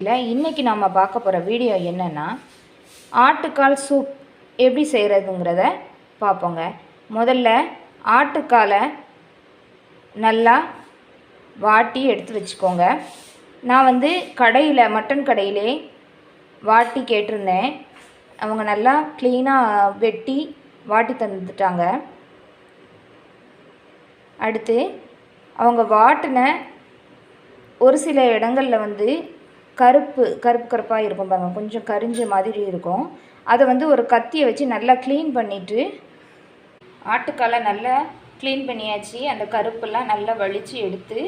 இல்லை, இன்றைக்கி நம்ம பார்க்க போகிற வீடியோ என்னென்னா, ஆட்டுக்கால் சூப் எப்படி செய்கிறதுங்கிறத பார்ப்போங்க. முதல்ல ஆட்டுக்காலை நல்லா வாட்டி எடுத்து வச்சுக்கோங்க. நான் கடையில் மட்டன் கடையிலே வாட்டி கேட்டிருந்தேன். அவங்க நல்லா க்ளீனாக வெட்டி வாட்டி தந்துட்டாங்க. அடுத்து அவங்க வாட்டின ஒரு சில இடங்களில் கருப்பாக இருக்கும் பாருங்கள், கொஞ்சம் கரிஞ்ச மாதிரி இருக்கும். அதை ஒரு கத்தியை வச்சு நல்லா க்ளீன் பண்ணிவிட்டு, ஆட்டுக்காலை நல்லா க்ளீன் பண்ணியாச்சு. அந்த கருப்பெல்லாம் நல்லா வலித்து எடுத்து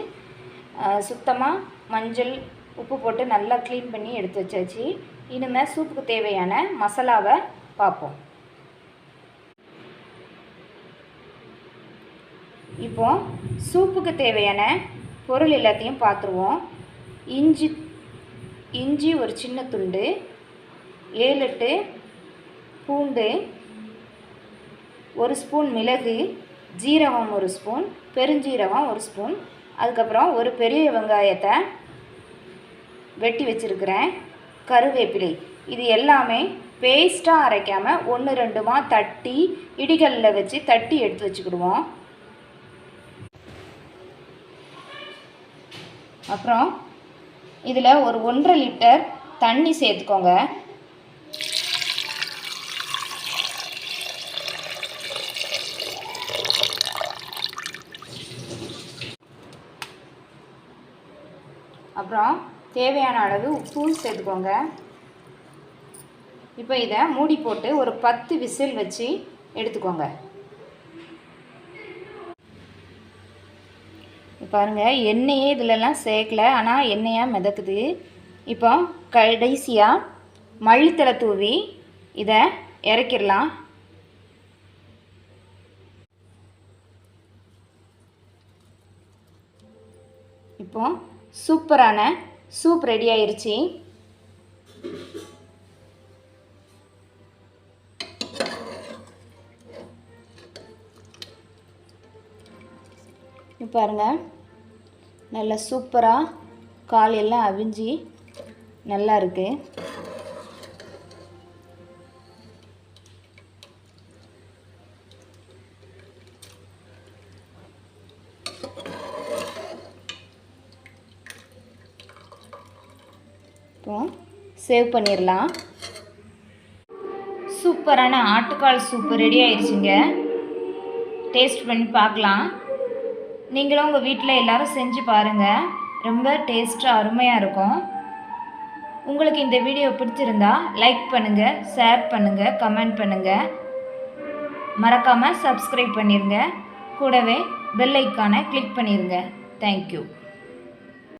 சுத்தமாக மஞ்சள் உப்பு போட்டு நல்லா க்ளீன் பண்ணி எடுத்து வச்சாச்சு. இனிமேல் சூப்புக்கு தேவையான மசாலாவை பார்ப்போம். இப்போ சூப்புக்கு தேவையான பொருள் எல்லாத்தையும் பார்த்துருவோம். இஞ்சி ஒரு சின்ன துண்டு, 7-8 பூண்டு, 1 ஸ்பூன் மிளகு, ஜீரகம் 1 ஸ்பூன், பெருஞ்சீரகம் 1 ஸ்பூன், அதுக்கப்புறம் ஒரு பெரிய வெங்காயத்தை வெட்டி வச்சுருக்கிறேன், கருவேப்பிலை. இது எல்லாமே பேஸ்ட்டாக அரைக்காமல் 1-2 தட்டி இடிகளில் வச்சு தட்டி எடுத்து வச்சுக்கிடுவோம். அப்புறம் இதில் ஒரு 1.5 லிட்டர் தண்ணி சேர்த்துக்கோங்க. அப்புறம் தேவையான அளவு உப்பு சேர்த்துக்கோங்க. இப்போ இதை மூடி போட்டு ஒரு 10 விசில் வச்சு எடுத்துக்கோங்க. பாருங்கள், எண்ணெயே இதிலெல்லாம் சேர்க்கல, ஆனால் எண்ணெயாக மிதக்குது. இப்போ கடைசியாக மல்லித்தலை தூவி இதை இறக்கிடலாம். இப்போ சூப்பரான சூப் ரெடி ஆயிடுச்சு. பாருங்கள், நல்லா சூப்பராக கால் எல்லாம் அவிஞ்சி நல்லா இருக்குது. இப்போ சேவ் பண்ணிடலாம். சூப்பரான ஆட்டுக்கால் சூப் ரெடி ஆயிடுச்சுங்க. டேஸ்ட் பண்ணி பார்க்கலாம். நீங்களும் உங்கள் வீட்டில் எல்லோரும் செஞ்சு பாருங்கள். ரொம்ப டேஸ்ட்டாக அருமையாக இருக்கும். உங்களுக்கு இந்த வீடியோ பிடிச்சிருந்தா லைக் பண்ணுங்கள், ஷேர் பண்ணுங்கள், கமெண்ட் பண்ணுங்கள். மறக்காமல் சப்ஸ்கிரைப் பண்ணிடுங்க. கூடவே பெல் ஐக்கானை கிளிக் பண்ணிடுங்க. தேங்க்யூ.